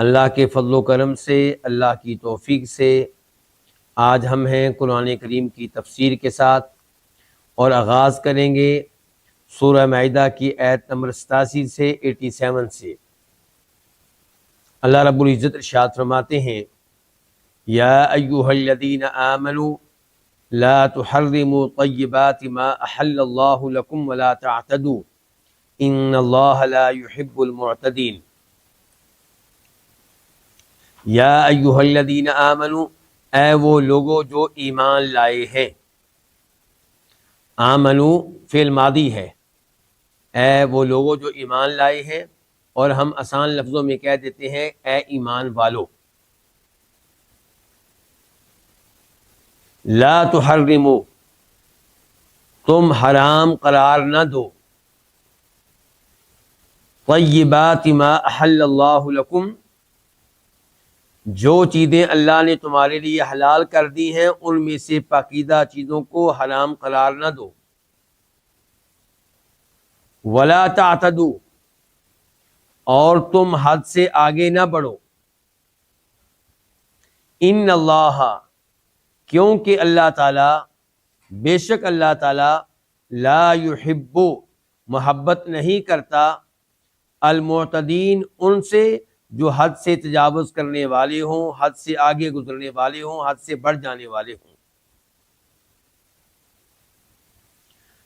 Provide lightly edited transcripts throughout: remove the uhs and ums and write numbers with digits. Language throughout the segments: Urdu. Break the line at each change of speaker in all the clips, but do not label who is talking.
اللہ کے فضل و کرم سے، اللہ کی توفیق سے آج ہم ہیں قرآن کریم کی تفسیر کے ساتھ، اور آغاز کریں گے سورہ مائدہ کی آیت نمبر 87 سے 87 سے۔ اللہ رب العزت ارشاد فرماتے ہیں، یا ایھا الذین آمنوا لا تحرموا طیبات ما احل اللہ لکم ولا تعتدوا ان اللہ لا يحب المعتدین۔ یا ایھا الذین آمنوا، اے وہ لوگو جو ایمان لائے ہیں۔ آمنو فعل ماضی ہے، اے وہ لوگو جو ایمان لائے ہیں، اور ہم آسان لفظوں میں کہہ دیتے ہیں اے ایمان والو۔ لا تحرموا، تم حرام قرار نہ دو، طیبات ما احل اللہ لکم، جو چیزیں اللہ نے تمہارے لیے حلال کر دی ہیں ان میں سے پاکیزہ چیزوں کو حرام قرار نہ دو۔ ولا تعتدوا، اور تم حد سے آگے نہ بڑھو۔ ان اللہ، کیونکہ اللہ تعالی، بے شک اللہ تعالی، لا یحب، محبت نہیں کرتا، المعتدین، ان سے جو حد سے تجاوز کرنے والے ہوں، حد سے آگے گزرنے والے ہوں، حد سے بڑھ جانے والے ہوں۔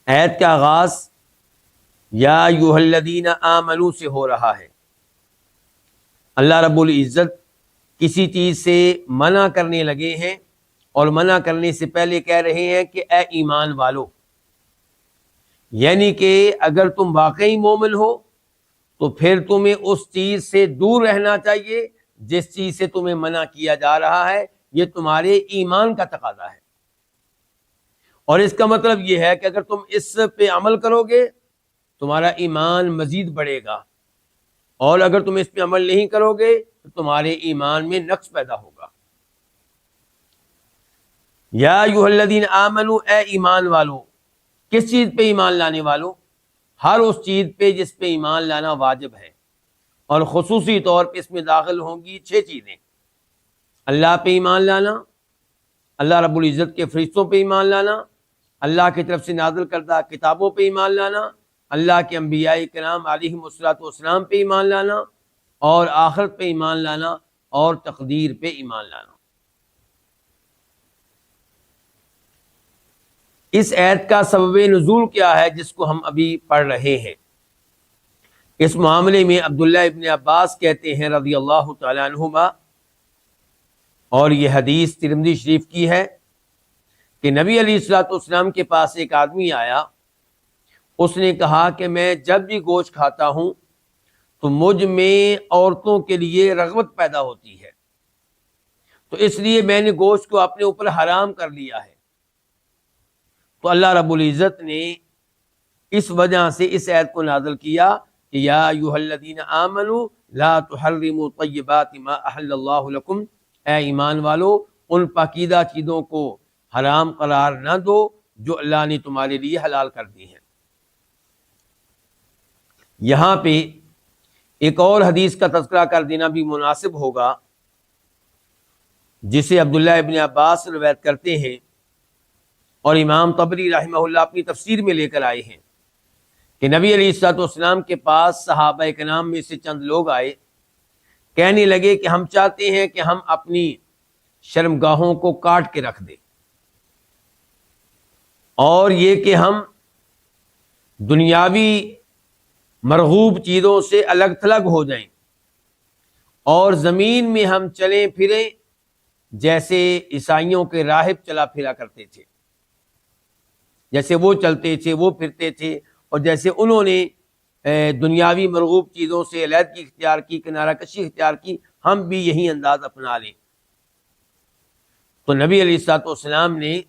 آیت کا آغاز یا ایھا الذین آمنوا سے ہو رہا ہے۔ اللہ رب العزت کسی چیز سے منع کرنے لگے ہیں، اور منع کرنے سے پہلے کہہ رہے ہیں کہ اے ایمان والو، یعنی کہ اگر تم واقعی مومن ہو تو پھر تمہیں اس چیز سے دور رہنا چاہیے جس چیز سے تمہیں منع کیا جا رہا ہے۔ یہ تمہارے ایمان کا تقاضا ہے، اور اس کا مطلب یہ ہے کہ اگر تم اس پہ عمل کرو گے تمہارا ایمان مزید بڑھے گا، اور اگر تم اس پہ عمل نہیں کرو گے تو تمہارے ایمان میں نقص پیدا ہوگا۔ یا ایھا الذین آمنوا، اے ایمان والو، کس چیز پہ ایمان لانے والو؟ ہر اس چیز پہ جس پہ ایمان لانا واجب ہے، اور خصوصی طور پہ اس میں داخل ہوں گی 6 چیزیں۔ اللہ پہ ایمان لانا، اللہ رب العزت کے فرشتوں پہ ایمان لانا، اللہ کی طرف سے نازل کردہ کتابوں پہ ایمان لانا، اللہ کے انبیاء کرام علیہم الصلوۃ والسلام پہ ایمان لانا، اور آخرت پہ ایمان لانا، اور تقدیر پہ ایمان لانا۔ اس آیت کا سبب نزول کیا ہے جس کو ہم ابھی پڑھ رہے ہیں؟ اس معاملے میں عبداللہ ابن عباس کہتے ہیں رضی اللہ تعالی عنہما، اور یہ حدیث ترمذی شریف کی ہے، کہ نبی علیہ الصلوۃ والسلام کے پاس ایک آدمی آیا، اس نے کہا کہ میں جب بھی گوشت کھاتا ہوں تو مجھ میں عورتوں کے لیے رغبت پیدا ہوتی ہے، تو اس لیے میں نے گوشت کو اپنے اوپر حرام کر لیا ہے۔ تو اللہ رب العزت نے اس وجہ سے اس آیت کو نازل کیا کہ یا ایھا الذین آمنوا لا تحرموا طیبات ما احل اللہ لکم، اے ایمان والو، ان پاکیزہ چیزوں کو حرام قرار نہ دو جو اللہ نے تمہارے لیے حلال کر دی ہیں۔ یہاں پہ ایک اور حدیث کا تذکرہ کر دینا بھی مناسب ہوگا، جسے عبداللہ ابن عباس روایت کرتے ہیں، اور امام طبری رحمہ اللہ اپنی تفسیر میں لے کر آئے ہیں، کہ نبی علیہ الصلوۃ والسلام کے پاس صحابہ کرام میں سے چند لوگ آئے، کہنے لگے کہ ہم چاہتے ہیں کہ ہم اپنی شرمگاہوں کو کاٹ کے رکھ دیں، اور یہ کہ ہم دنیاوی مرغوب چیزوں سے الگ تھلگ ہو جائیں، اور زمین میں ہم چلیں پھریں جیسے عیسائیوں کے راہب چلا پھرا کرتے تھے، جیسے وہ چلتے تھے، وہ پھرتے تھے، اور جیسے انہوں نے دنیاوی مرغوب چیزوں سے علیحدگی اختیار کی، کنارہ کشی اختیار کی، ہم بھی یہی انداز اپنا لیں۔ تو نبی علیہ الصلوۃ والسلام نے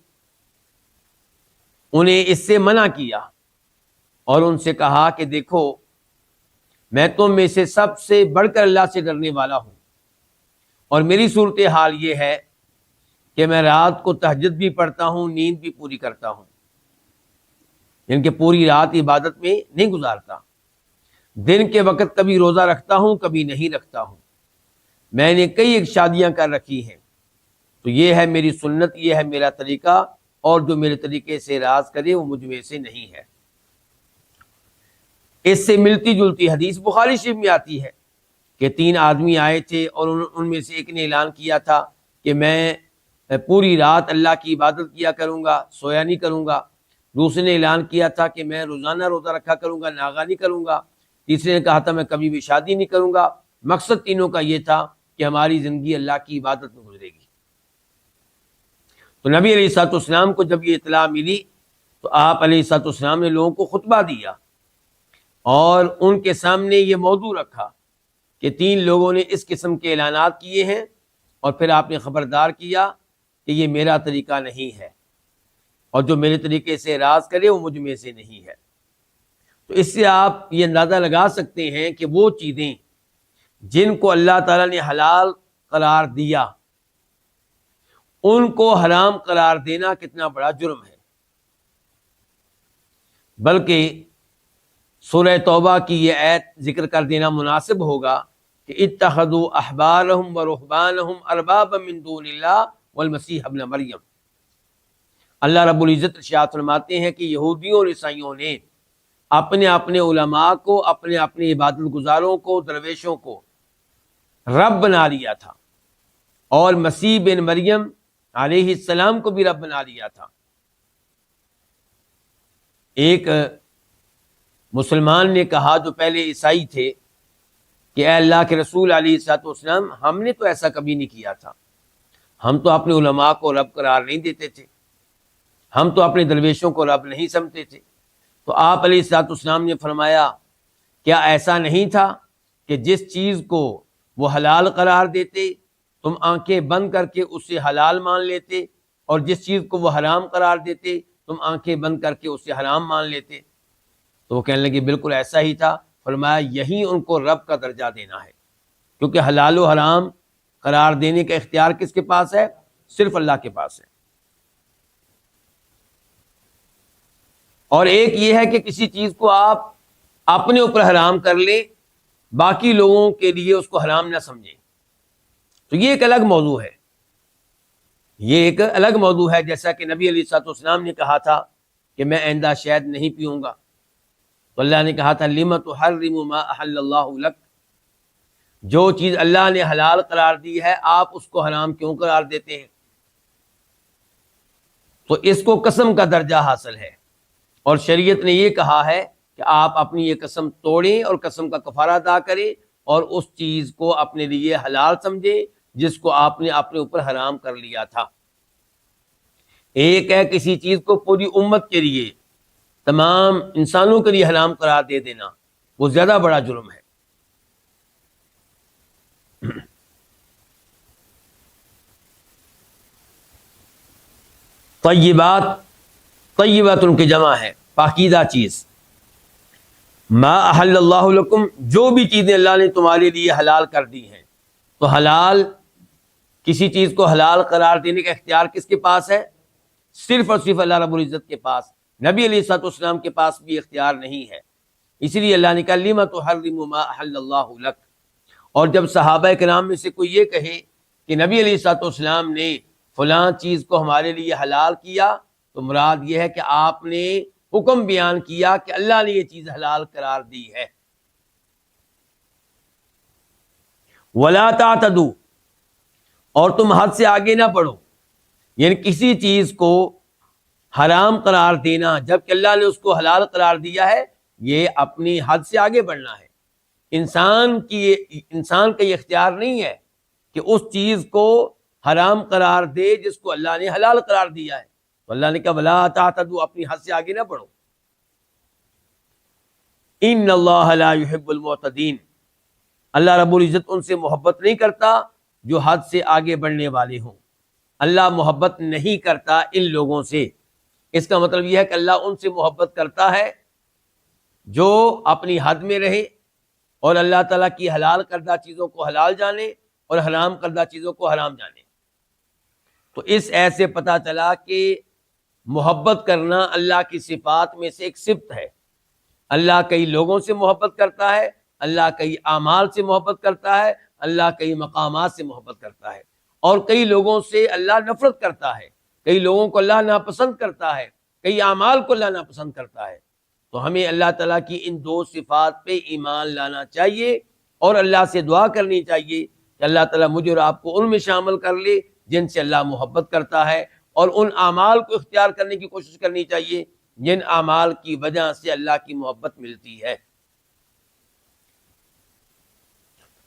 انہیں اس سے منع کیا، اور ان سے کہا کہ دیکھو، میں تم میں سے سب سے بڑھ کر اللہ سے ڈرنے والا ہوں، اور میری صورتحال یہ ہے کہ میں رات کو تہجد بھی پڑھتا ہوں، نیند بھی پوری کرتا ہوں، یعنی کہ پوری رات عبادت میں نہیں گزارتا، دن کے وقت کبھی روزہ رکھتا ہوں، کبھی نہیں رکھتا ہوں، میں نے کئی ایک شادیاں کر رکھی ہیں، تو یہ ہے میری سنت، یہ ہے میرا طریقہ، اور جو میرے طریقے سے راز کرے وہ مجھ میں سے نہیں ہے۔ اس سے ملتی جلتی حدیث بخاری شریف میں آتی ہے کہ 3 آدمی آئے تھے اور ان میں سے ایک نے اعلان کیا تھا کہ میں پوری رات اللہ کی عبادت کیا کروں گا، سویا نہیں کروں گا۔ دوسرے نے اعلان کیا تھا کہ میں روزانہ روزہ رکھا کروں گا، ناغہ نہیں کروں گا۔ تیسرے نے کہا تھا میں کبھی بھی شادی نہیں کروں گا۔ مقصد تینوں کا یہ تھا کہ ہماری زندگی اللہ کی عبادت میں گزرے گی۔ تو نبی علیہ الصلوۃ والسلام کو جب یہ اطلاع ملی تو آپ علیہ الصلوۃ والسلام نے لوگوں کو خطبہ دیا اور ان کے سامنے یہ موضوع رکھا کہ 3 لوگوں نے اس قسم کے اعلانات کیے ہیں، اور پھر آپ نے خبردار کیا کہ یہ میرا طریقہ نہیں ہے، اور جو میرے طریقے سے راز کرے وہ مجھ میں سے نہیں ہے۔ تو اس سے آپ یہ اندازہ لگا سکتے ہیں کہ وہ چیزیں جن کو اللہ تعالیٰ نے حلال قرار دیا ان کو حرام قرار دینا کتنا بڑا جرم ہے۔ بلکہ سورہ توبہ کی یہ آیت ذکر کر دینا مناسب ہوگا کہ اتخذوا احبارهم ورهبانهم اربابا من دون اللہ والمسیح ابن مریم۔ اللہ رب العزت ارشاد فرماتے ہیں کہ یہودیوں اور عیسائیوں نے اپنے اپنے علماء کو، اپنے اپنے عبادت گزاروں کو، درویشوں کو رب بنا لیا تھا، اور مسیح بن مریم علیہ السلام کو بھی رب بنا لیا تھا۔ ایک مسلمان نے کہا جو پہلے عیسائی تھے کہ اے اللہ کے رسول علیہ الصلوۃ والسلام، ہم نے تو ایسا کبھی نہیں کیا تھا، ہم تو اپنے علماء کو رب قرار نہیں دیتے تھے، ہم تو اپنے درویشوں کو رب نہیں سمجھتے تھے۔ تو آپ علیہ الصلوۃ والسلام نے فرمایا کیا ایسا نہیں تھا کہ جس چیز کو وہ حلال قرار دیتے تم آنکھیں بند کر کے اسے حلال مان لیتے، اور جس چیز کو وہ حرام قرار دیتے تم آنکھیں بند کر کے اسے حرام مان لیتے؟ تو وہ کہنے لگے بالکل ایسا ہی تھا۔ فرمایا یہی ان کو رب کا درجہ دینا ہے، کیونکہ حلال و حرام قرار دینے کا اختیار کس کے پاس ہے؟ صرف اللہ کے پاس ہے۔ اور ایک یہ ہے کہ کسی چیز کو آپ اپنے اوپر حرام کر لیں، باقی لوگوں کے لیے اس کو حرام نہ سمجھیں، تو یہ ایک الگ موضوع ہے، یہ ایک الگ موضوع ہے۔ جیسا کہ نبی علیہ الصلوۃ والسلام نے کہا تھا کہ میں آئندہ شہد نہیں پیوں گا، تو اللہ نے کہا تھا لِمَ تُحَرِّمُ مَا أَحَلَّ اللَّهُ لَكَ، جو چیز اللہ نے حلال قرار دی ہے آپ اس کو حرام کیوں قرار دیتے ہیں؟ تو اس کو قسم کا درجہ حاصل ہے، اور شریعت نے یہ کہا ہے کہ آپ اپنی یہ قسم توڑیں اور قسم کا کفارہ ادا کریں، اور اس چیز کو اپنے لیے حلال سمجھیں جس کو آپ نے اپنے اوپر حرام کر لیا تھا۔ ایک ہے کسی چیز کو پوری امت کے لیے، تمام انسانوں کے لیے حرام قرار دے دینا، وہ زیادہ بڑا جرم ہے۔ طیبات، طیبات ان کی جمع ہے پاکیزہ چیز۔ ما احل اللہ لکم، جو بھی چیزیں اللہ نے تمہارے لیے حلال کر دی ہیں، تو حلال، کسی چیز کو حلال قرار دینے کا اختیار کس کے پاس ہے؟ صرف اور صرف اللہ رب العزت کے پاس۔ نبی علیہ الصلوۃ والسلام کے پاس بھی اختیار نہیں ہے، اسی لیے اللہ نے کہا لِمَ تُحَرِّمُ مَا أَحَلَّ اللَّهُ لَكَ۔ اور جب صحابہ کرام میں سے کوئی یہ کہے کہ نبی علیہ الصلوۃ والسلام نے فلاں چیز کو ہمارے لیے حلال کیا، تو مراد یہ ہے کہ آپ نے حکم بیان کیا کہ اللہ نے یہ چیز حلال قرار دی ہے۔ وَلَا تَعْتَدُوا، اور تم حد سے آگے نہ بڑھو، یعنی کسی چیز کو حرام قرار دینا جبکہ اللہ نے اس کو حلال قرار دیا ہے، یہ اپنی حد سے آگے بڑھنا ہے۔ انسان کا یہ اختیار نہیں ہے کہ اس چیز کو حرام قرار دے جس کو اللہ نے حلال قرار دیا ہے۔ تو اللہ نے کہا وَلَا تَعْتَدُوا، اپنی حد سے آگے نہ بڑھو۔ ان اللہ لا يحب المعتدین، اللہ رب العزت ان سے محبت نہیں کرتا جو حد سے آگے بڑھنے والے ہوں۔ اللہ محبت نہیں کرتا ان لوگوں سے۔ اس کا مطلب یہ ہے کہ اللہ ان سے محبت کرتا ہے جو اپنی حد میں رہے اور اللہ تعالیٰ کی حلال کردہ چیزوں کو حلال جانے اور حرام کردہ چیزوں کو حرام جانے۔ تو اس ایت سے پتہ چلا کہ محبت کرنا اللہ کی صفات میں سے ایک صفت ہے۔ اللہ کئی لوگوں سے محبت کرتا ہے، اللہ کئی اعمال سے محبت کرتا ہے، اللہ کئی مقامات سے محبت کرتا ہے، اور کئی لوگوں سے اللہ نفرت کرتا ہے، کئی لوگوں کو اللہ ناپسند کرتا ہے، کئی اعمال کو اللہ ناپسند کرتا ہے۔ تو ہمیں اللہ تعالیٰ کی ان دو صفات پہ ایمان لانا چاہیے، اور اللہ سے دعا کرنی چاہیے کہ اللہ تعالیٰ مجھے اور آپ کو ان میں شامل کر لے جن سے اللہ محبت کرتا ہے، اور ان اعمال کو اختیار کرنے کی کوشش کرنی چاہیے جن اعمال کی وجہ سے اللہ کی محبت ملتی ہے۔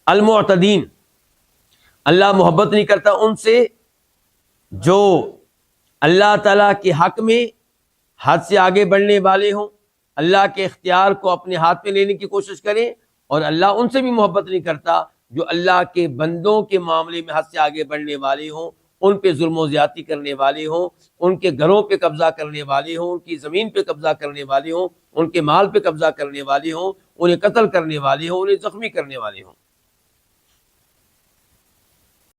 المعتدین، اللہ محبت نہیں کرتا ان سے جو اللہ تعالیٰ کے حق میں حد سے آگے بڑھنے والے ہوں، اللہ کے اختیار کو اپنے ہاتھ میں لینے کی کوشش کریں، اور اللہ ان سے بھی محبت نہیں کرتا جو اللہ کے بندوں کے معاملے میں حد سے آگے بڑھنے والے ہوں، ان پہ ظلم و زیادتی کرنے والے ہوں، ان کے گھروں پہ قبضہ کرنے والے ہوں، ان کی زمین پہ قبضہ کرنے والے ہوں، ان کے مال پہ قبضہ کرنے والے ہوں، انہیں قتل کرنے والے ہوں، انہیں زخمی کرنے والے ہوں۔